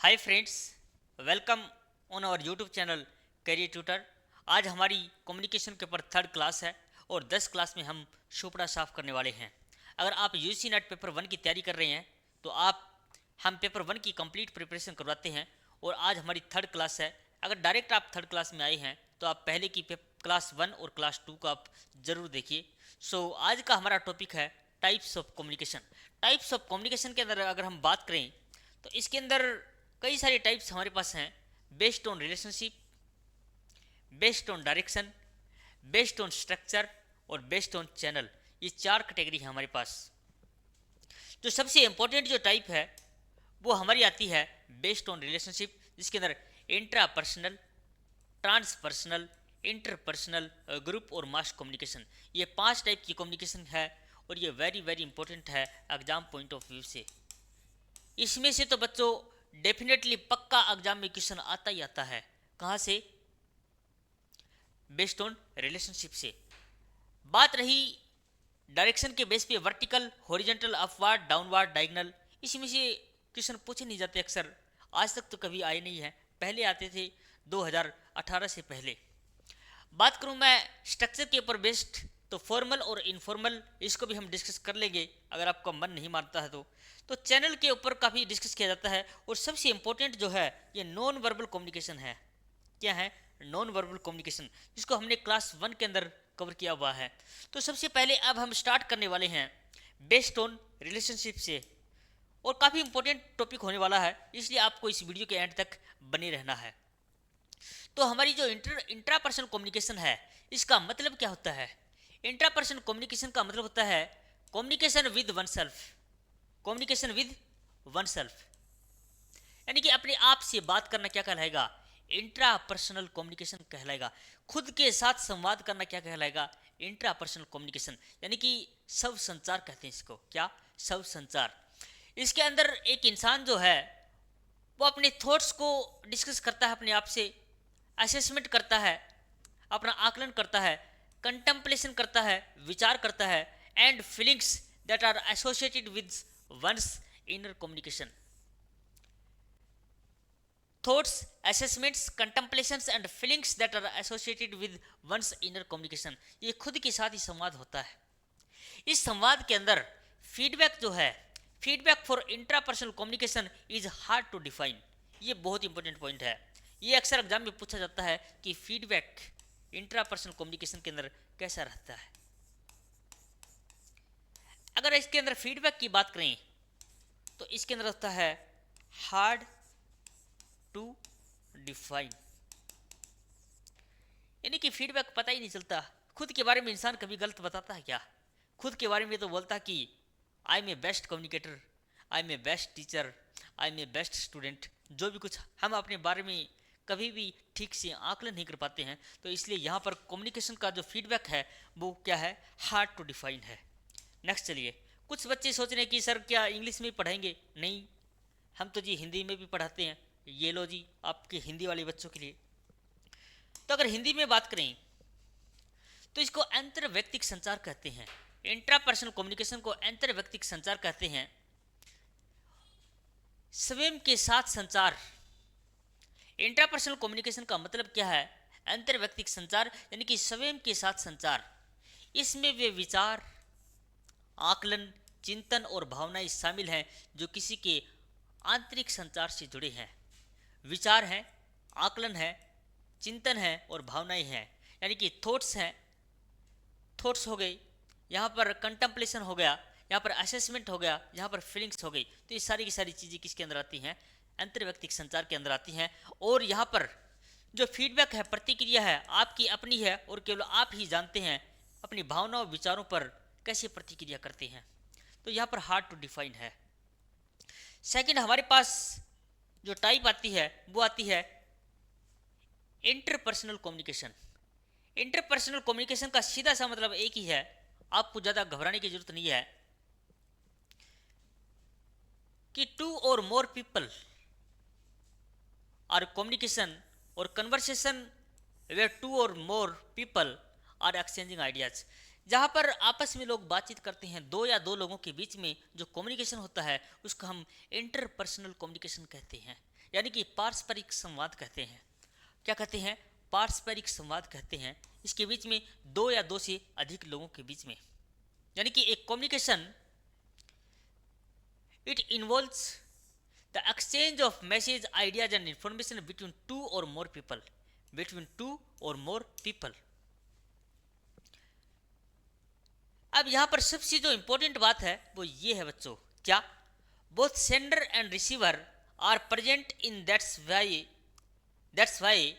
Hi friends, welcome on our YouTube channel career tutor. आज हमारी communication के ऊपर थर्ड क्लास है और 10 क्लास में हम सुपड़ा साफ करने वाले हैं। अगर आप यूजी नेट पेपर वन की तैयारी कर रहे हैं तो हम पेपर वन की कंप्लीट प्रिपरेशन करवाते हैं और आज हमारी थर्ड क्लास है। अगर डायरेक्ट आप थर्ड क्लास में आए हैं तो आप पहले की क्लास वन और क्लास टू को आप ज़रूर देखिए। आज का हमारा टॉपिक है types of communication. Types of communication के अंदर अगर हम बात करें तो इसके अंदर कई सारे टाइप्स हमारे पास हैं। Based on relationship, based on direction, based on structure और बेस्ड ऑन चैनल। ये चार कैटेगरी है हमारे पास। जो सबसे इंपॉर्टेंट जो टाइप है वो हमारी आती है बेस्ड ऑन रिलेशनशिप, जिसके अंदर इंट्रा पर्सनल, ट्रांसपर्सनल, इंटरपर्सनल, ग्रुप और मास कम्युनिकेशन। ये 5 टाइप की कम्युनिकेशन है और ये वेरी वेरी इंपॉर्टेंट है एग्जाम पॉइंट ऑफ व्यू से। इसमें से तो बच्चों डेफिनेटली पक्का एग्जाम में क्वेश्चन आता ही आता है। कहाँ से? बेस्ड ऑन रिलेशनशिप से। बात रही डायरेक्शन के बेस पे vertical, horizontal, upward, downward, diagonal, इसमें से क्वेश्चन पूछे नहीं जाते अक्सर। आज तक तो कभी आए नहीं है, पहले आते थे 2018 से पहले। बात करूं मैं स्ट्रक्चर के ऊपर बेस्ड, तो फॉर्मल और इनफॉर्मल इसको भी हम डिस्कस कर लेंगे अगर आपका मन नहीं मानता है तो चैनल के ऊपर काफ़ी डिस्कस किया जाता है। और सबसे इंपॉर्टेंट जो है ये नॉन वर्बल कम्युनिकेशन है। क्या है? नॉन वर्बल कम्युनिकेशन, जिसको हमने क्लास वन के अंदर कवर किया हुआ है। तो सबसे पहले अब हम स्टार्ट करने वाले हैं बेस्ड ऑन रिलेशनशिप से, और काफ़ी इंपॉर्टेंट टॉपिक होने वाला है, इसलिए आपको इस वीडियो के एंड तक बने रहना है। तो हमारी जो इंट्रापर्सनल कम्युनिकेशन है इसका मतलब क्या होता है? इंट्रापर्सनल कम्युनिकेशन का मतलब होता है communication with one self. Communication with one self यानी कि अपने आप से बात करना क्या कहलाएगा? इंट्रापर्सनल कम्युनिकेशन कहलाएगा। खुद के साथ संवाद करना क्या कहलाएगा? इंट्रापर्सनल कम्युनिकेशन, यानी कि सब संचार कहते हैं इसको। क्या? सब संचार। इसके अंदर एक इंसान जो है वो अपने थॉट्स को डिस्कस करता है अपने आप से, असेसमेंट करता है, अपना आकलन करता है, कंटेम्पलेशन करता है, विचार करता है, and feelings that are associated with one's inner communication. Thoughts, assessments, contemplations and feelings that are associated with one's inner communication, ये खुद के साथ ही संवाद होता है। इस संवाद के अंदर फीडबैक जो है, feedback for intrapersonal communication is hard to define. ये बहुत इंपॉर्टेंट पॉइंट है। ये अक्सर एग्जाम में पूछा जाता है कि फीडबैक इंट्रापर्सनल कम्युनिकेशन के अंदर कैसा रहता है। अगर इसके अंदर फीडबैक की बात करें तो इसके अंदर होता है हार्ड टू डिफाइन, यानी कि फीडबैक पता ही नहीं चलता। खुद के बारे में इंसान कभी गलत बताता है क्या? खुद के बारे में तो बोलता कि I am a best communicator, I am a best teacher, I am a best student. जो भी कुछ हम अपने बारे में कभी भी ठीक से आकलन नहीं कर पाते हैं। तो इसलिए यहाँ पर कम्युनिकेशन का जो फीडबैक है वो क्या है? हार्ड टू डिफाइन है। नेक्स्ट चलिए, कुछ बच्चे सोच रहे हैं कि सर क्या इंग्लिश में पढ़ाएंगे? नहीं, हम तो जी हिंदी में भी पढ़ाते हैं। ये लो जी आपके हिंदी वाले बच्चों के लिए। तो अगर हिंदी में बात करें तो इसको अंतर व्यक्तिक संचार कहते हैं। इंट्रापर्सनल कम्युनिकेशन को अंतर व्यक्तिक संचार कहते हैं। स्वयं के साथ संचार। इंट्रापर्सनल कम्युनिकेशन का मतलब क्या है? अंतर व्यक्तिक संचार यानी कि स्वयं के साथ संचार। इसमें वे विचार, आकलन, चिंतन और भावनाएं शामिल हैं जो किसी के आंतरिक संचार से जुड़े हैं। विचार है, आकलन है, चिंतन है और भावनाएं हैं, यानी कि थॉट्स हैं, थॉट्स हो गई, यहाँ पर कंटेम्पलेशन हो गया, यहाँ पर असेसमेंट हो गया, यहाँ पर फीलिंग्स हो गई। तो ये सारी की सारी चीज़ें किसके अंदर आती हैं? अंतर्व्यक्तिक संचार के अंदर आती हैं। और यहाँ पर जो फीडबैक है, प्रतिक्रिया है, आपकी अपनी है और केवल आप ही जानते हैं अपनी भावनाओं विचारों पर कैसे प्रतिक्रिया करते हैं। तो यहाँ पर हार्ड टू डिफाइन है। सेकंड हमारे पास जो टाइप आती है वो आती है इंटरपर्सनल कम्युनिकेशन। इंटरपर्सनल कम्युनिकेशन का सीधा सा मतलब एक ही है, आपको ज़्यादा घबराने की जरूरत नहीं है, कि two or more people are communication और conversation where two or more people are exchanging ideas. जहाँ पर आपस में लोग बातचीत करते हैं, दो या दो लोगों के बीच में जो कम्युनिकेशन होता है उसको हम इंटरपर्सनल कम्युनिकेशन कहते हैं, यानी कि पारस्परिक संवाद कहते हैं। क्या कहते हैं? पारस्परिक संवाद कहते हैं। इसके बीच में दो या दो से अधिक लोगों के बीच में, यानी कि एक communication it involves the exchange of message, ideas and information between two or more people, between two or more people. अब यहां पर सबसे जो इंपॉर्टेंट बात है वो ये है बच्चों, क्या? Both sender and receiver are present in, that's why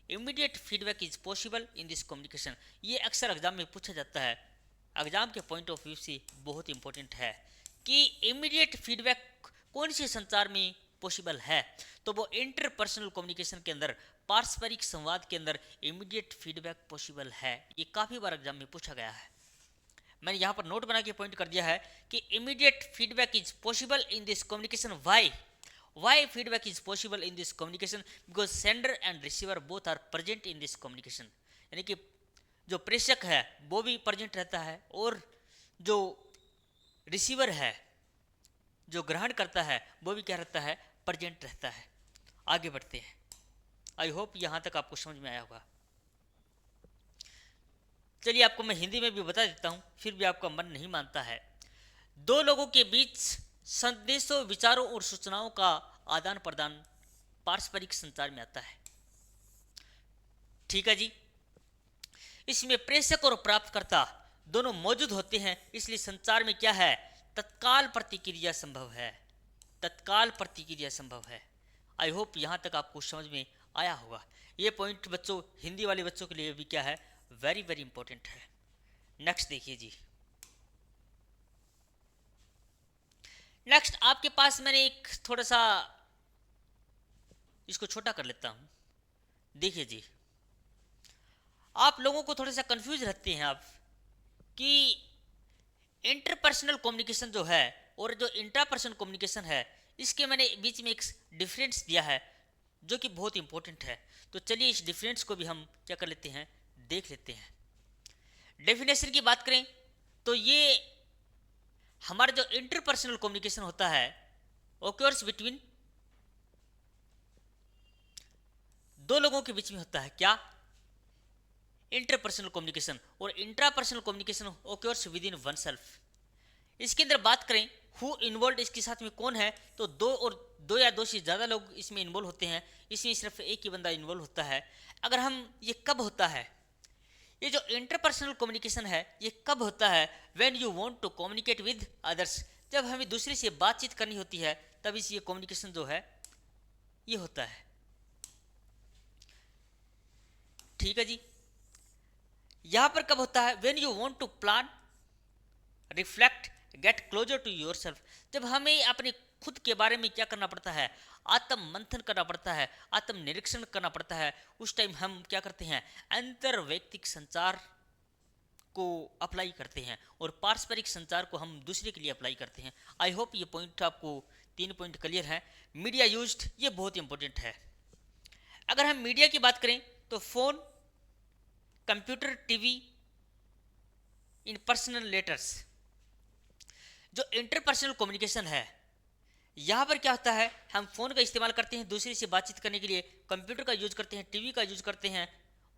immediate feedback is possible in this communication. ये अक्सर एग्जाम में पूछा जाता है, एग्जाम के पॉइंट ऑफ व्यू से बहुत इंपॉर्टेंट है कि इमीडिएट फीडबैक कौन से संचार में पॉसिबल है। तो वो इंटरपर्सनल कम्युनिकेशन के अंदर, पारस्परिक संवाद के अंदर इमीडिएट फीडबैक पॉसिबल है। ये काफ़ी बार एग्जाम में पूछा गया है। मैंने यहाँ पर नोट बना के पॉइंट कर दिया है कि immediate feedback is possible in this communication. Why feedback is possible in this communication? Because sender and receiver both are present in this communication, यानी कि जो प्रेषक है वो भी प्रेजेंट रहता है और जो रिसीवर है, जो ग्रहण करता है, वो भी क्या रहता है? प्रेजेंट रहता है। आगे बढ़ते हैं। आई होप यहाँ तक आपको समझ में आया होगा। चलिए आपको मैं हिंदी में भी बता देता हूँ, फिर भी आपका मन नहीं मानता है। दो लोगों के बीच संदेशों, विचारों और सूचनाओं का आदान प्रदान पारस्परिक संचार में आता है। ठीक है जी। इसमें प्रेषक और प्राप्तकर्ता दोनों मौजूद होते हैं, इसलिए संचार में क्या है? तत्काल प्रतिक्रिया संभव है। तत्काल प्रतिक्रिया संभव है। आई होप यहाँ तक आपको समझ में आया होगा। ये पॉइंट बच्चों हिंदी वाले बच्चों के लिए भी क्या है? वेरी वेरी इंपॉर्टेंट है। नेक्स्ट देखिए जी। नेक्स्ट आपके पास मैंने एक थोड़ा सा इसको छोटा कर लेता हूं। देखिए जी, आप लोगों को थोड़ा सा कंफ्यूज रहते हैं आप कि इंटरपर्सनल कम्युनिकेशन जो है और जो इंट्रापर्सनल कम्युनिकेशन है, इसके मैंने बीच में एक डिफरेंस दिया है जो कि बहुत इंपॉर्टेंट है। तो चलिए इस डिफरेंस को भी हम क्या कर लेते हैं? देख लेते हैं। डेफिनेशन की बात करें तो ये हमारा जो इंटरपर्सनल कम्युनिकेशन होता है ओकर्स बिटवीन दो लोगों के बीच में होता है। क्या? Interpersonal communication. और intrapersonal communication occurs with in one self. इसके अंदर बात करें हु इन्वॉल्व, इसके साथ में कौन है, तो दो या दो से ज़्यादा लोग इसमें इन्वॉल्व होते हैं। इसमें सिर्फ एक ही बंदा इन्वॉल्व होता है। अगर हम ये कब होता है, ये जो इंटरपर्सनल कम्युनिकेशन है ये कब होता है? When you want to communicate with others, जब हमें दूसरे से बातचीत करनी होती है तब इस ये कम्युनिकेशन जो है ये होता है। ठीक है जी। यहां पर कब होता है? When you want to plan, reflect, get closer to yourself, जब हमें अपने खुद के बारे में क्या करना पड़ता है? आत्म मंथन करना पड़ता है, आत्म निरीक्षण करना पड़ता है। उस टाइम हम क्या करते हैं? अंतर वैयक्तिक संचार को अप्लाई करते हैं और पारस्परिक संचार को हम दूसरे के लिए अप्लाई करते हैं। आई होप ये पॉइंट आपको 3 पॉइंट क्लियर है। मीडिया यूज्ड, ये बहुत इंपॉर्टेंट है। अगर हम मीडिया की बात करें तो फोन, कंप्यूटर, टीवी, इन पर्सनल लेटर्स। जो इंटरपर्सनल कम्युनिकेशन है यहाँ पर क्या होता है? हम फ़ोन का इस्तेमाल करते हैं दूसरे से बातचीत करने के लिए, कंप्यूटर का यूज करते हैं, टीवी का यूज करते हैं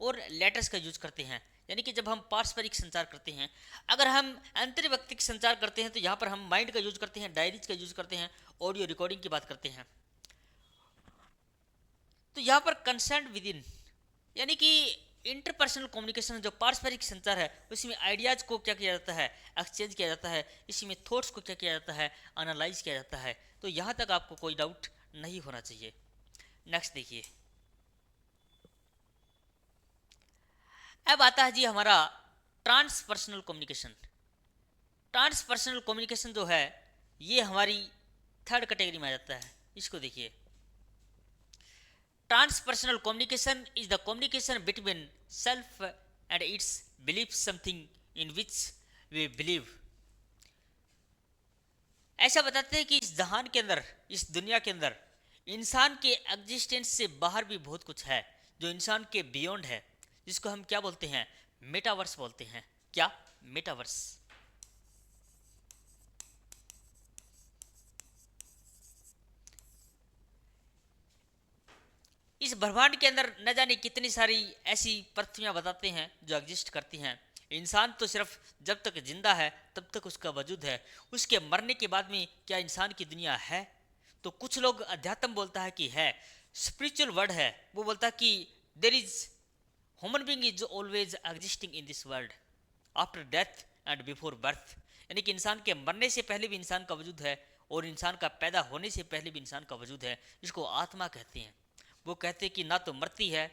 और लेटर्स का यूज करते हैं, यानी कि जब हम पारस्परिक संचार करते हैं। अगर हम अंतर्व्यक्तिक संचार करते हैं तो यहाँ पर हम माइंड का यूज करते हैं, डायरीज का यूज करते हैं, ऑडियो रिकॉर्डिंग की बात करते हैं। तो यहाँ पर कंसर्न विद इन, यानी कि इंटरपर्सनल कम्युनिकेशन जो पारस्परिक संचार है उसमें आइडियाज को क्या किया जाता है? एक्सचेंज किया जाता है। इसमें थॉट्स को क्या किया जाता है? एनालाइज किया जाता है। तो यहाँ तक आपको कोई डाउट नहीं होना चाहिए। नेक्स्ट देखिए, अब आता है जी हमारा ट्रांसपर्सनल कम्युनिकेशन। ट्रांसपर्सनल कम्युनिकेशन जो है ये हमारी थर्ड कैटेगरी में आ जाता है। इसको देखिए, transpersonal communication is the communication between self and its believe something in which we believe. ऐसा बताते हैं कि इस जहान के अंदर, इस दुनिया के अंदर इंसान के एग्जिस्टेंस से बाहर भी बहुत कुछ है जो इंसान के बियॉन्ड है, जिसको हम क्या बोलते हैं? मेटावर्स बोलते हैं। क्या? मेटावर्स। इस ब्रह्मांड के अंदर न जाने कितनी सारी ऐसी पृथ्वियां बताते हैं जो एग्जिस्ट करती हैं। इंसान तो सिर्फ जब तक जिंदा है तब तक उसका वजूद है, उसके मरने के बाद में क्या इंसान की दुनिया है? तो कुछ लोग अध्यात्म बोलता है कि है, स्पिरिचुअल वर्ड है वो बोलता है कि there is human being is always existing in this world after death and before birth. यानी कि इंसान के मरने से पहले भी इंसान का वजूद है और इंसान का पैदा होने से पहले भी इंसान का वजूद है, जिसको आत्मा कहते हैं। वो कहते हैं कि ना तो मरती है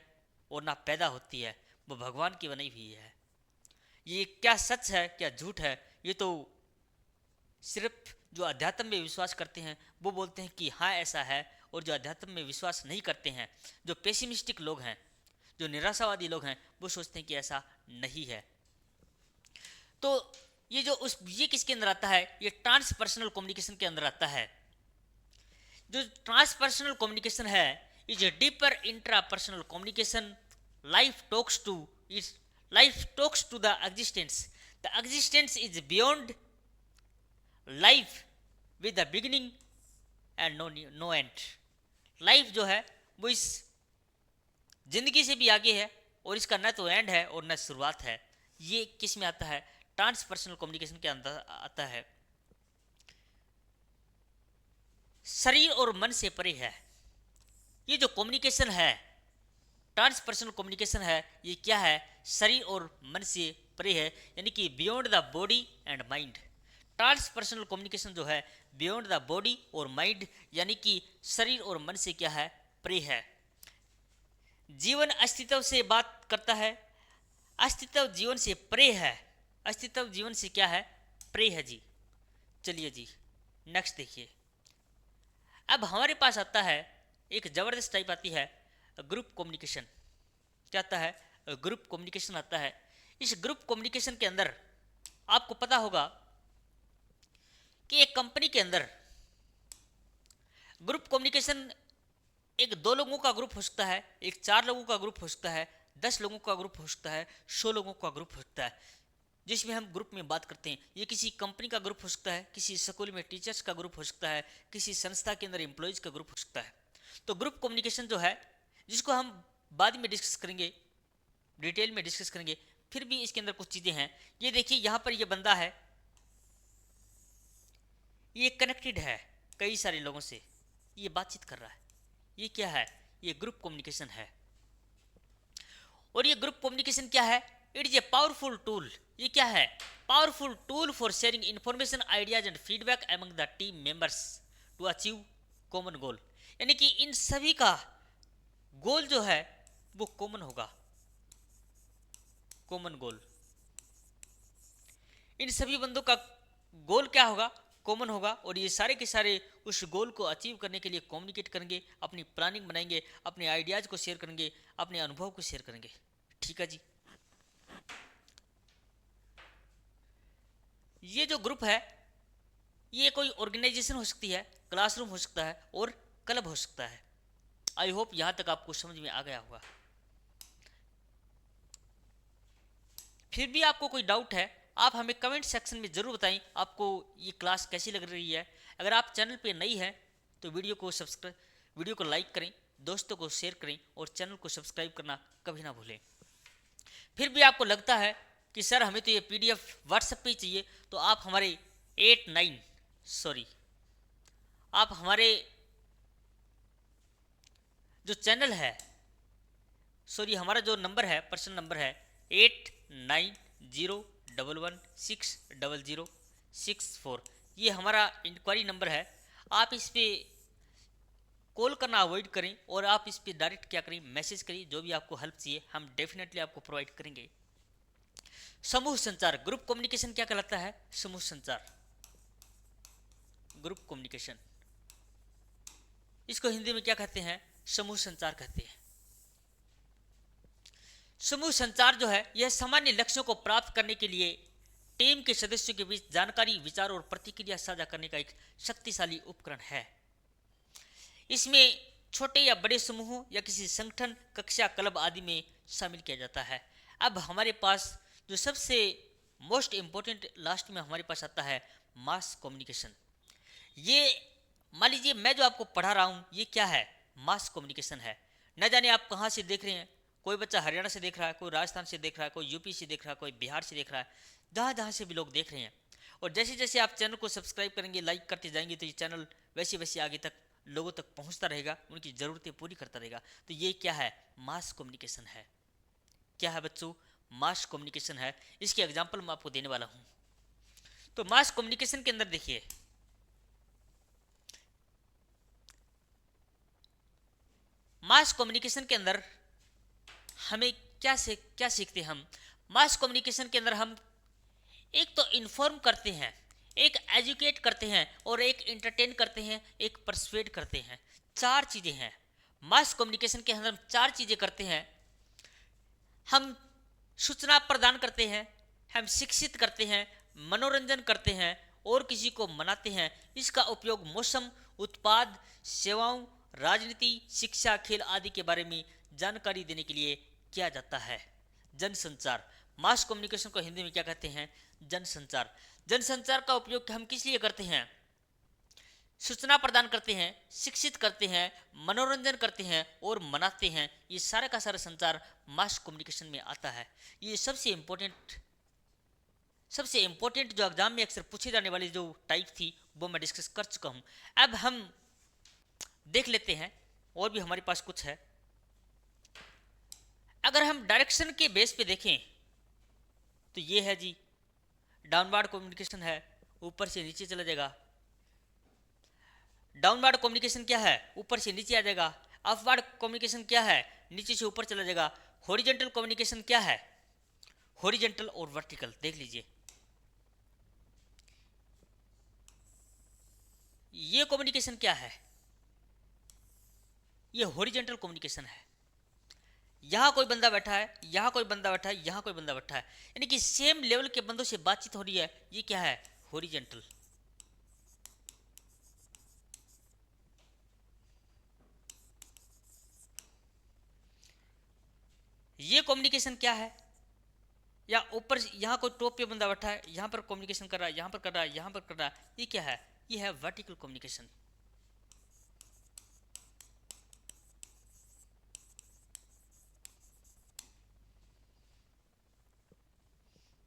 और ना पैदा होती है, वो भगवान की बनाई हुई है। ये क्या सच है क्या झूठ है, ये तो सिर्फ जो अध्यात्म में विश्वास करते हैं वो बोलते हैं कि हाँ ऐसा है, और जो अध्यात्म में विश्वास नहीं करते हैं, जो पेसिमिस्टिक लोग हैं, जो निराशावादी लोग हैं, वो सोचते हैं कि ऐसा नहीं है। तो ये किसके अंदर आता है? ये ट्रांसपर्सनल कम्युनिकेशन के अंदर आता है। जो ट्रांसपर्सनल कम्युनिकेशन है is a deeper intrapersonal communication. Life talks to its life talks to the existence is beyond life with the beginning and no end. Life जो है वो इस जिंदगी से भी आगे है और इसका न तो एंड है और न शुरुआत है। ये किस में आता है? ट्रांसपर्सनल कम्युनिकेशन के अंदर आता है। शरीर और मन से परे है ये जो कम्युनिकेशन है, ट्रांसपर्सनल कम्युनिकेशन है, ये क्या है? शरीर और मन से परे है, यानी कि beyond the body and mind. Transpersonal communication जो है बियॉन्ड द बॉडी और माइंड, यानी कि शरीर और मन से क्या है? परे है। जीवन अस्तित्व से बात करता है, अस्तित्व जीवन से परे है। अस्तित्व जीवन से क्या है? परे है जी। चलिए जी नेक्स्ट देखिए। अब हमारे पास आता है एक जबरदस्त टाइप आती है ग्रुप कम्युनिकेशन। क्या आता है? ग्रुप कम्युनिकेशन आता है। इस ग्रुप कम्युनिकेशन के अंदर आपको पता होगा कि एक कंपनी के अंदर ग्रुप कम्युनिकेशन एक 2 लोगों का ग्रुप हो सकता है, एक 4 लोगों का ग्रुप हो सकता है, 10 लोगों का ग्रुप हो सकता है, 100 लोगों का ग्रुप हो सकता है, जिसमें हम ग्रुप में बात करते हैं। ये किसी कंपनी का ग्रुप हो सकता है, किसी स्कूल में टीचर्स का ग्रुप हो सकता है, किसी संस्था के अंदर एम्प्लॉयज का ग्रुप हो सकता है। तो ग्रुप कम्युनिकेशन जो है, जिसको हम बाद में डिस्कस करेंगे, डिटेल में डिस्कस करेंगे, फिर भी इसके अंदर कुछ चीज़ें हैं। ये देखिए यहाँ पर ये बंदा है, ये कनेक्टेड है कई सारे लोगों से, ये बातचीत कर रहा है। ये क्या है? ये ग्रुप कम्युनिकेशन है। और ये ग्रुप कम्युनिकेशन क्या है? It is a powerful tool. ये क्या है? Powerful tool for sharing information, ideas and feedback among the team members to achieve common goal. यानी कि इन सभी का गोल जो है वो कॉमन होगा, कॉमन गोल। इन सभी बंदों का गोल क्या होगा? कॉमन होगा। और ये सारे के सारे उस गोल को अचीव करने के लिए कम्युनिकेट करेंगे, अपनी प्लानिंग बनाएंगे, अपने आइडियाज को शेयर करेंगे, अपने अनुभव को शेयर करेंगे। ठीक है जी। ये जो ग्रुप है ये कोई ऑर्गेनाइजेशन हो सकती है, क्लासरूम हो सकता है और क्लब हो सकता है। आई होप यहां तक आपको समझ में आ गया होगा। फिर भी आपको कोई डाउट है आप हमें कमेंट सेक्शन में ज़रूर बताएं आपको ये क्लास कैसी लग रही है। अगर आप चैनल पे नई हैं तो वीडियो को लाइक करें, दोस्तों को शेयर करें और चैनल को सब्सक्राइब करना कभी ना भूलें। फिर भी आपको लगता है कि सर हमें तो ये PDF व्हाट्सएप पे ही चाहिए, तो आप हमारे आप हमारे जो चैनल है, हमारा जो नंबर है, पर्सनल नंबर है 8901160064। ये हमारा इंक्वायरी नंबर है। आप इस पे कॉल करना अवॉइड करें और आप इस पे डायरेक्ट क्या करें, मैसेज करिए। जो भी आपको हेल्प चाहिए हम डेफिनेटली आपको प्रोवाइड करेंगे। समूह संचार, ग्रुप कम्युनिकेशन क्या कहलाता है? समूह संचार, ग्रुप कम्युनिकेशन, इसको हिंदी में क्या कहते हैं? समूह संचार कहते हैं। समूह संचार जो है यह सामान्य लक्ष्यों को प्राप्त करने के लिए टीम के सदस्यों के बीच जानकारी, विचार और प्रतिक्रिया साझा करने का एक शक्तिशाली उपकरण है। इसमें छोटे या बड़े समूहों या किसी संगठन, कक्षा, क्लब आदि में शामिल किया जाता है। अब हमारे पास जो सबसे मोस्ट इंपॉर्टेंट लास्ट में हमारे पास आता है मास कम्युनिकेशन। ये मान लीजिए मैं जो आपको पढ़ा रहा हूँ ये क्या है, मास कम्युनिकेशन है। न जाने आप कहाँ से देख रहे हैं, कोई बच्चा हरियाणा से देख रहा है, कोई राजस्थान से देख रहा है, कोई यूपी से देख रहा है, कोई बिहार से देख रहा है, जहाँ जहाँ से भी लोग देख रहे हैं। और जैसे जैसे आप चैनल को सब्सक्राइब करेंगे, लाइक करते जाएंगे, तो ये चैनल वैसे वैसे आगे तक लोगों तक पहुँचता रहेगा, उनकी ज़रूरतें पूरी करता रहेगा। तो ये क्या है, मास कम्युनिकेशन है। क्या है बच्चों, मास कम्युनिकेशन है। इसके एग्जाम्पल मैं आपको देने वाला हूँ। तो मास कम्युनिकेशन के अंदर देखिए, मास कम्युनिकेशन के अंदर हमें क्या सीखते हैं हम। मास कम्युनिकेशन के अंदर हम एक तो इन्फॉर्म करते हैं, एक एजुकेट करते हैं, और एक इंटरटेन करते हैं, एक परसुएड करते हैं। चार चीज़ें हैं मास कम्युनिकेशन के अंदर। हम चार चीज़ें करते हैं। हम सूचना प्रदान करते हैं, हम शिक्षित करते हैं, मनोरंजन करते हैं, और किसी को मनाते हैं। इसका उपयोग मौसम, उत्पाद, सेवाओं, राजनीति, शिक्षा, खेल आदि के बारे में जानकारी देने के लिए किया जाता है। जनसंचार, मास कम्युनिकेशन को हिंदी में क्या कहते हैं, जनसंचार। जनसंचार का उपयोग हम किस लिए करते हैं, सूचना प्रदान करते हैं, शिक्षित करते हैं, मनोरंजन करते हैं, और मनाते हैं। ये सारा का सारा संचार मास कम्युनिकेशन में आता है। ये सबसे इंपॉर्टेंट जो एग्जाम में अक्सर पूछे जाने वाली जो टाइप थी वो मैं डिस्कस कर चुका हूँ। अब हम देख लेते हैं, और भी हमारे पास कुछ है। अगर हम डायरेक्शन के बेस पे देखें तो ये है जी, डाउनवर्ड कम्युनिकेशन है, ऊपर से नीचे चला जाएगा। डाउनवर्ड कम्युनिकेशन क्या है, ऊपर से नीचे आ जाएगा। अपवर्ड कम्युनिकेशन क्या है, नीचे से ऊपर चला जाएगा। हॉरिजॉन्टल कम्युनिकेशन क्या है, हॉरिजॉन्टल और वर्टिकल। देख लीजिए, ये कम्युनिकेशन क्या है, ये हॉरिजॉन्टल कम्युनिकेशन है। यहां कोई बंदा बैठा है, यहां कोई बंदा बैठा है, यहां कोई बंदा बैठा है, यानी कि सेम लेवल के बंदों से बातचीत हो रही है। ये क्या है, हॉरिजॉन्टल। ये कम्युनिकेशन क्या है, या ऊपर यहाँ कोई टॉप पे बंदा बैठा है, यहाँ पर कम्युनिकेशन कर रहा है, यहाँ पर कर रहा है, यहाँ पर कर रहा है। ये क्या है, ये है वर्टिकल कम्युनिकेशन।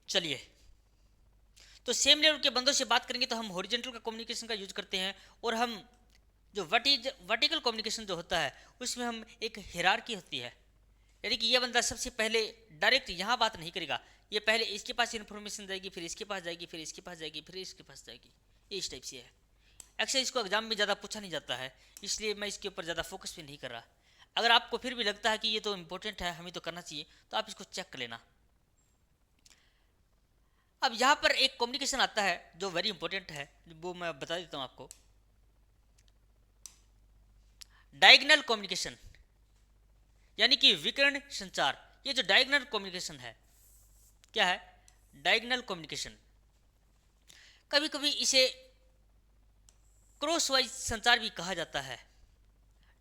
चलिए, तो सेम लेवल के बंदों से बात करेंगे तो हम हॉरिजॉन्टल का कम्युनिकेशन का यूज करते हैं। और हम जो वर्टिकल कम्युनिकेशन जो होता है उसमें हम एक हिरार्की होती है, यानी कि ये बंदा सबसे पहले डायरेक्ट यहाँ बात नहीं करेगा, ये पहले इसके पास इन्फॉर्मेशन जाएगी, फिर इसके पास जाएगी, फिर इसके पास जाएगी, फिर इसके पास जाएगी। ये इस टाइप से है। अक्सर इसको एग्जाम में ज़्यादा पूछा नहीं जाता है, इसलिए मैं इसके ऊपर ज़्यादा फोकस भी नहीं कर रहा। अगर आपको फिर भी लगता है कि ये तो इंपॉर्टेंट है, हमें तो करना चाहिए, तो आप इसको चेक कर लेना। अब यहाँ पर एक कम्युनिकेशन आता है जो वेरी इंपॉर्टेंट है, वो मैं बता देता हूँ आपको। डायगोनल कम्युनिकेशन, यानी कि विकर्ण संचार। ये जो डायगोनल कम्युनिकेशन है, क्या है, डायगोनल कम्युनिकेशन। कभी कभी इसे क्रॉसवाइज संचार भी कहा जाता है।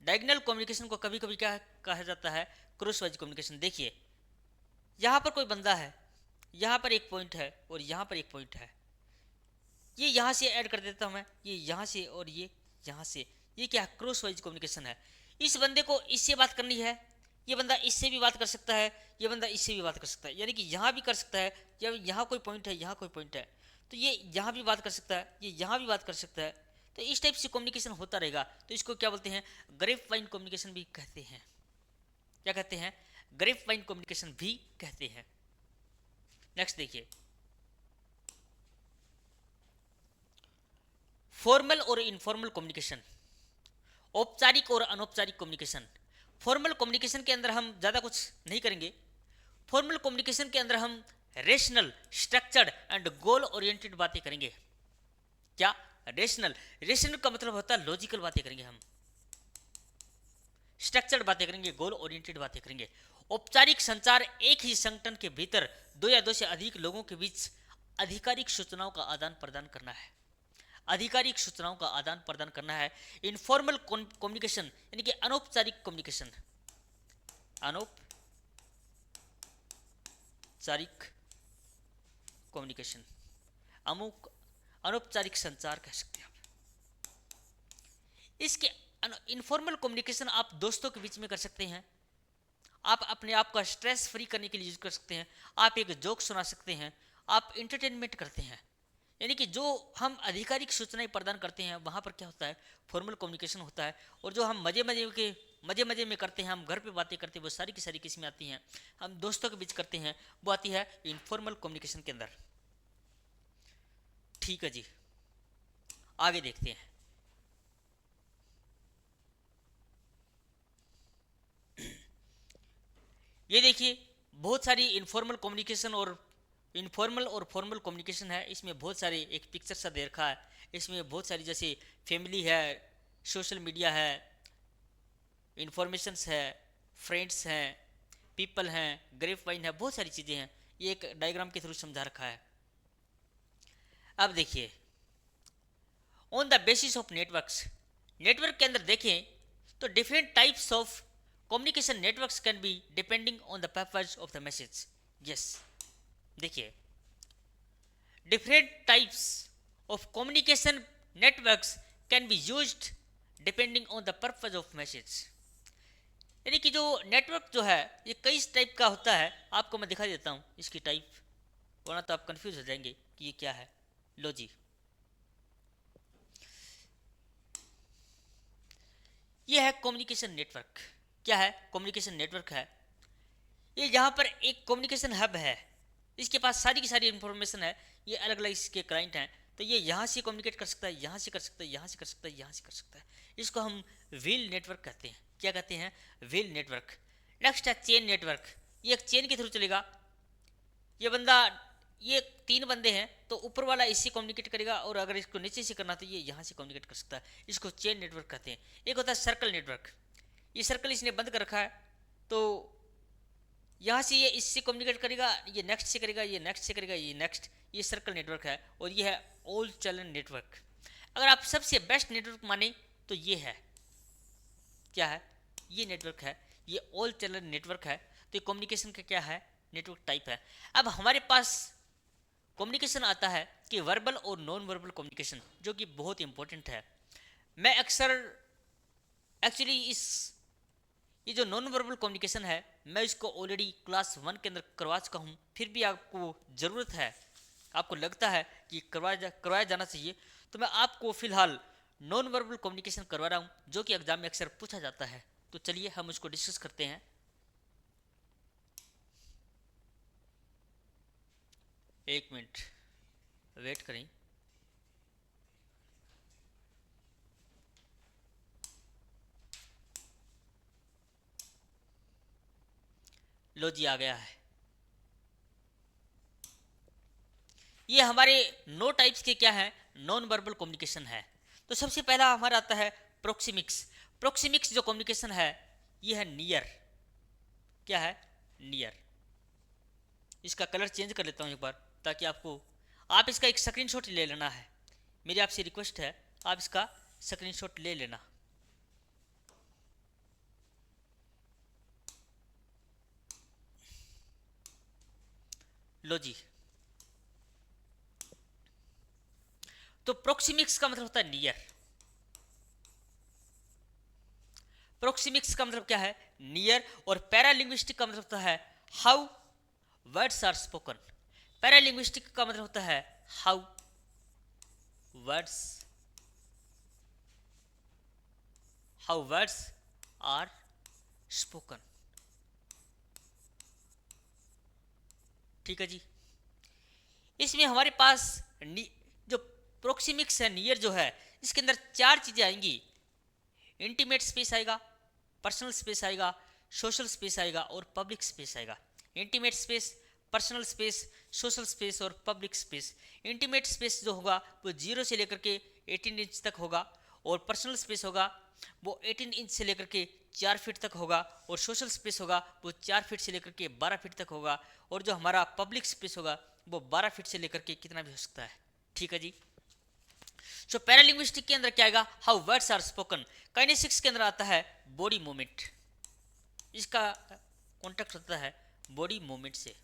डायगोनल कम्युनिकेशन को कभी कभी क्या कहा जाता है, क्रॉसवाइज कम्युनिकेशन। देखिए, यहाँ पर कोई बंदा है, यहाँ पर एक पॉइंट है, और यहाँ पर एक पॉइंट है। ये यहाँ से ऐड कर देता हूँ मैं, ये यहाँ से और ये यहाँ से। ये क्या, क्रॉसवाइज कम्युनिकेशन है। इस बंदे को इससे बात करनी है, ये बंदा इससे भी बात कर सकता है, ये बंदा इससे भी बात कर सकता है, यानी कि यहाँ भी कर सकता है। जब यहाँ कोई पॉइंट है, यहाँ कोई पॉइंट है, तो ये यहाँ भी बात कर सकता है, ये यहाँ भी बात कर सकता है। तो इस टाइप से कम्युनिकेशन होता रहेगा। तो इसको क्या बोलते हैं, ग्रेप वाइन कम्युनिकेशन भी कहते हैं। क्या कहते हैं, ग्रेप वाइन कम्युनिकेशन भी कहते हैं। नेक्स्ट देखिए, फॉर्मल और इनफॉर्मल कम्युनिकेशन, औपचारिक और अनौपचारिक कम्युनिकेशन। फॉर्मल कम्युनिकेशन के अंदर हम ज़्यादा कुछ नहीं करेंगे। फॉर्मल कम्युनिकेशन के अंदर हम rational, structured and goal oriented बातें करेंगे। क्या, रेशनल, रेशनल का मतलब होता है लॉजिकल बातें करेंगे हम, स्ट्रक्चर्ड बातें करेंगे, गोल ओरिएंटेड बातें करेंगे। औपचारिक संचार एक ही संगठन के भीतर दो या दो से अधिक लोगों के बीच आधिकारिक सूचनाओं का आदान प्रदान करना है, आधिकारिक सूचनाओं का आदान प्रदान करना है। इनफॉर्मल कम्युनिकेशन यानी कि अनौपचारिक कम्युनिकेशन, अनौपचारिक कम्युनिकेशन, अमुक अनौपचारिक संचार कह सकते हैं आप। इसके इनफॉर्मल कम्युनिकेशन आप दोस्तों के बीच में कर सकते हैं, आप अपने आप को स्ट्रेस फ्री करने के लिए यूज कर सकते हैं, आप एक जोक सुना सकते हैं, आप इंटरटेनमेंट करते हैं। यानी कि जो हम आधिकारिक सूचनाएं प्रदान करते हैं वहाँ पर क्या होता है, फॉर्मल कम्युनिकेशन होता है। और जो हम मजे में करते हैं, हम घर पे बातें करते हैं, वो सारी की सारी किस्में आती हैं, हम दोस्तों के बीच करते हैं, वो आती है इनफॉर्मल कम्युनिकेशन के अंदर। ठीक है जी, आगे देखते हैं। ये देखिए बहुत सारी इनफॉर्मल और फॉर्मल कम्युनिकेशन है। इसमें बहुत सारे एक पिक्चर सा दे रखा है, इसमें बहुत सारी जैसे फैमिली है, सोशल मीडिया है, इंफॉर्मेशंस है, फ्रेंड्स हैं, पीपल हैं, ग्रेप वाइन है, बहुत सारी चीज़ें हैं। ये एक डायग्राम के थ्रू समझा रखा है। अब देखिए on the basis of networks, network के अंदर देखें तो different types of communication networks can be depending on the purpose of the message. Yes, देखिए different types of communication networks can be used depending on the purpose of message. यानी कि जो network जो है ये कई टाइप का होता है। आपको मैं दिखा देता हूँ इसकी टाइप, वरना तो आप कंफ्यूज हो जाएंगे कि ये क्या है। लो जी, ये है कम्युनिकेशन नेटवर्क। क्या है? कम्युनिकेशन नेटवर्क है ये। यहाँ पर एक कम्युनिकेशन हब है, इसके पास सारी की सारी इंफॉर्मेशन है, ये अलग अलग इसके क्लाइंट हैं, तो ये यहाँ से कम्युनिकेट कर सकता है, यहाँ से कर सकता है, यहाँ से कर सकता है, यहाँ से कर सकता है। इसको हम व्हील नेटवर्क कहते हैं। क्या कहते हैं? Wheel network. नेक्स्ट है चेन नेटवर्क। ये एक चेन के थ्रू चलेगा। ये 3 बंदे हैं तो ऊपर वाला इससे कम्युनिकेट करेगा, और अगर इसको नीचे से करना तो ये यहाँ से कम्युनिकेट कर सकता है। इसको चेन नेटवर्क कहते हैं। एक होता है सर्कल नेटवर्क। ये सर्कल इसने बंद कर रखा है, तो यहाँ से ये इससे कम्युनिकेट करेगा, ये नेक्स्ट से करेगा, ये नेक्स्ट से करेगा, ये नेक्स्ट। ये सर्कल नेटवर्क है। और ये है ऑल चैनल नेटवर्क। अगर आप सबसे बेस्ट नेटवर्क माने तो ये है। क्या है? ये नेटवर्क है, ये ऑल चैनल नेटवर्क है। तो ये कम्युनिकेशन का क्या है? नेटवर्क टाइप है। अब हमारे पास कम्युनिकेशन आता है कि वर्बल और नॉन वर्बल कम्युनिकेशन, जो कि बहुत इंपॉर्टेंट है। मैं अक्सर एक्चुअली ये जो नॉन वर्बल कम्युनिकेशन है, मैं इसको ऑलरेडी क्लास 1 के अंदर करवा चुका हूँ। फिर भी आपको ज़रूरत है, आपको लगता है कि करवाया जाना चाहिए, तो मैं आपको फ़िलहाल नॉन वर्बल कम्युनिकेशन करवा रहा हूँ, जो कि एग्जाम में अक्सर पूछा जाता है। तो चलिए हम उसको डिस्कस करते हैं। एक मिनट वेट करें। लो जी, आ गया है। ये हमारे 9 टाइप्स के क्या है? नॉन वर्बल कम्युनिकेशन है। तो सबसे पहला हमारा आता है प्रोक्सिमिक्स। प्रोक्सिमिक्स जो कम्युनिकेशन है ये है नियर। क्या है? नियर। इसका कलर चेंज कर लेता हूँ एक बार, ताकि आप इसका एक स्क्रीनशॉट ले लेना है। मेरी आपसे रिक्वेस्ट है, आप इसका स्क्रीनशॉट ले लेना। लो जी, तो प्रोक्सिमिक्स का मतलब होता है नियर। प्रोक्सिमिक्स का मतलब क्या है? नियर। और पैरालिंग्विस्टिक का मतलब होता है how words are spoken. Paralinguistic का मतलब होता है हाउ वर्ड्स आर स्पोकन। ठीक है जी। इसमें हमारे पास जो प्रोक्सिमिक्स है, नियर जो है, इसके अंदर 4 चीजें आएंगी। इंटीमेट स्पेस आएगा, पर्सनल स्पेस आएगा, सोशल स्पेस आएगा, और पब्लिक स्पेस आएगा। Intimate space, personal space, social space और पब्लिक स्पेस। इंटीमेट स्पेस जो होगा वो 0 से लेकर के 18 इंच तक होगा, और पर्सनल स्पेस होगा वो 18 इंच से लेकर के 4 फीट तक होगा, और सोशल स्पेस होगा वो 4 फीट से लेकर के 12 फीट तक होगा, और जो हमारा पब्लिक स्पेस होगा वो 12 फीट से लेकर के कितना भी हो सकता है। ठीक है जी। सो पैरालिंग्विस्टिक के अंदर क्या आएगा? How words are spoken. Kinesics के अंदर आता है बॉडी मूवमेंट। इसका कॉन्टेक्ट होता है बॉडी मूवमेंट से।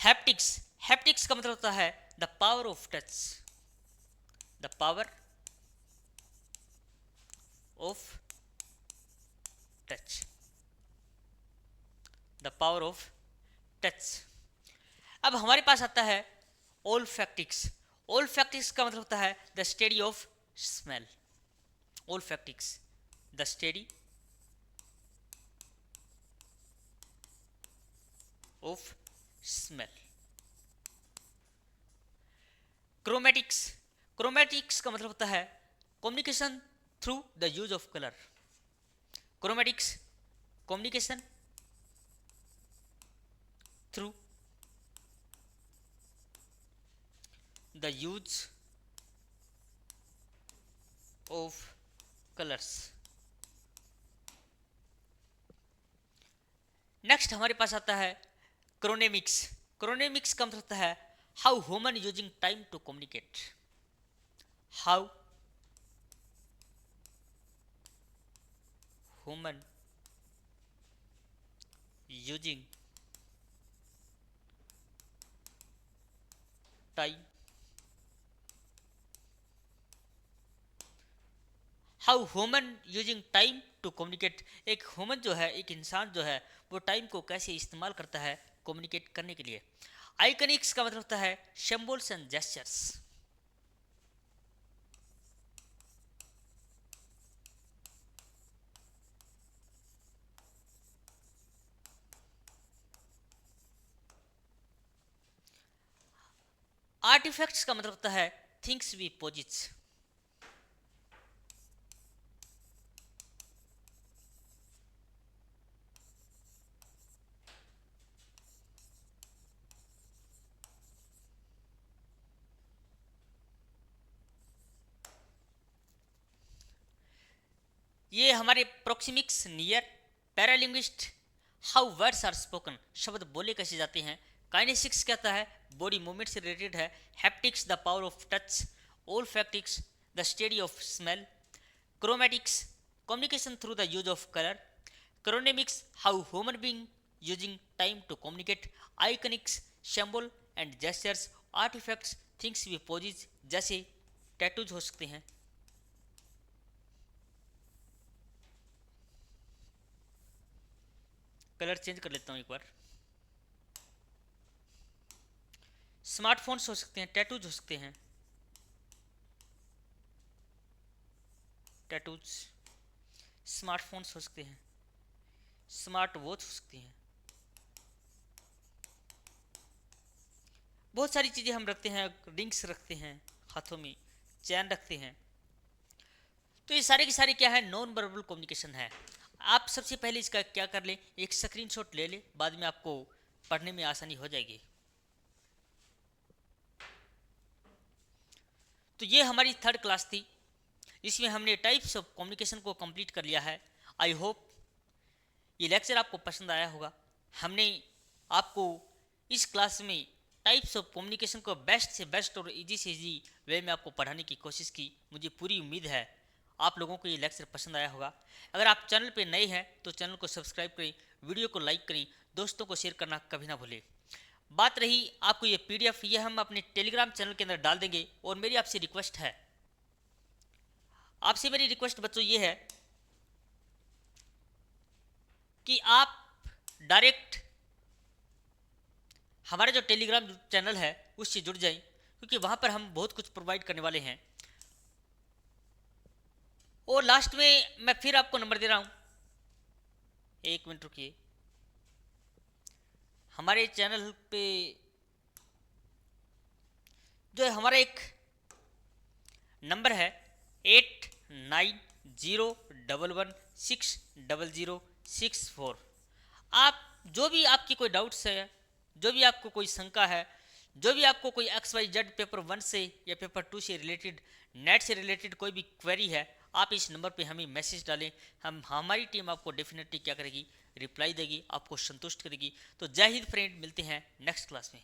हैप्टिक्स, हैप्टिक्स का मतलब होता है the power of touch, the power of touch, the power of touch. अब हमारे पास आता है ओल्फैक्टिक्स। ओल्फैक्टिक्स का मतलब होता है the study of smell, olfactics the study of smell. Chromatics, chromatics का मतलब होता है communication through the use of colour, chromatics communication through the use of colours. Next हमारे पास आता है क्रोनेमिक्स। क्रोनेमिक्स का मतलब होता है how human using time to communicate, how human using time, how human using time to communicate. एक human जो है, एक इंसान जो है, वो टाइम को कैसे इस्तेमाल करता है कम्युनिकेट करने के लिए। आइकनिक्स का मतलब होता है सिंबल्स एंड जेस्चर्स, आर्टिफैक्ट्स का मतलब होता है थिंग्स वी पोजिट्स, ये हमारे proxemics near, paralinguist how words are spoken, शब्द बोले कैसे जाते हैं। काइनेसिक्स कहता है बॉडी मूवमेंट से रिलेटेड है। Haptics the power of touch, olfactics the study of smell, chromatics communication through the use of colour, chronemics how human being using time to communicate, iconics symbol and gestures, artifacts things we possess, जैसे tattoos हो सकते हैं। Colour change कर लेता हूँ एक बार। Smartphones हो सकते हैं, टैटूज हो सकते हैं, टैटूज स्मार्टफोन्स हो सकते हैं, स्मार्ट वॉच हो सकती हैं, बहुत सारी चीज़ें हम रखते हैं, रिंग्स रखते हैं हाथों में, चैन रखते हैं। तो ये सारे के सारे क्या है, नॉन वर्बल कम्युनिकेशन है। आप सबसे पहले इसका क्या कर लें, एक स्क्रीनशॉट ले लें, बाद में आपको पढ़ने में आसानी हो जाएगी। तो ये हमारी थर्ड क्लास थी, इसमें हमने टाइप्स ऑफ कम्युनिकेशन को कंप्लीट कर लिया है। आई होप ये लेक्चर आपको पसंद आया होगा। हमने आपको इस क्लास में टाइप्स ऑफ कम्युनिकेशन को बेस्ट से बेस्ट और इजी से इजी वे में आपको पढ़ाने की कोशिश की। मुझे पूरी उम्मीद है आप लोगों को ये लेक्चर पसंद आया होगा। अगर आप चैनल पे नए हैं तो चैनल को सब्सक्राइब करें, वीडियो को लाइक करें, दोस्तों को शेयर करना कभी ना भूलें। बात रही आपको ये PDF, ये हम अपने टेलीग्राम चैनल के अंदर डाल देंगे। और मेरी आपसे रिक्वेस्ट है, आपसे मेरी रिक्वेस्ट बच्चों ये है कि आप डायरेक्ट हमारा जो टेलीग्राम चैनल है उससे जुड़ जाएं, क्योंकि वहाँ पर हम बहुत कुछ प्रोवाइड करने वाले हैं। और लास्ट में मैं फिर आपको नंबर दे रहा हूँ, एक मिनट रुकिए। हमारे चैनल पे जो है हमारा एक नंबर है 8901160064। आप जो भी आपकी कोई डाउट्स है, जो भी आपको कोई शंका है, जो भी आपको कोई XYZ पेपर 1 से या पेपर 2 से रिलेटेड, नेट से रिलेटेड कोई भी क्वेरी है, आप इस नंबर पे हमें मैसेज डालें। हमारी टीम आपको डेफिनेटली क्या करेगी, रिप्लाई देगी, आपको संतुष्ट करेगी। तो जय हिंद फ्रेंड, मिलते हैं नेक्स्ट क्लास में।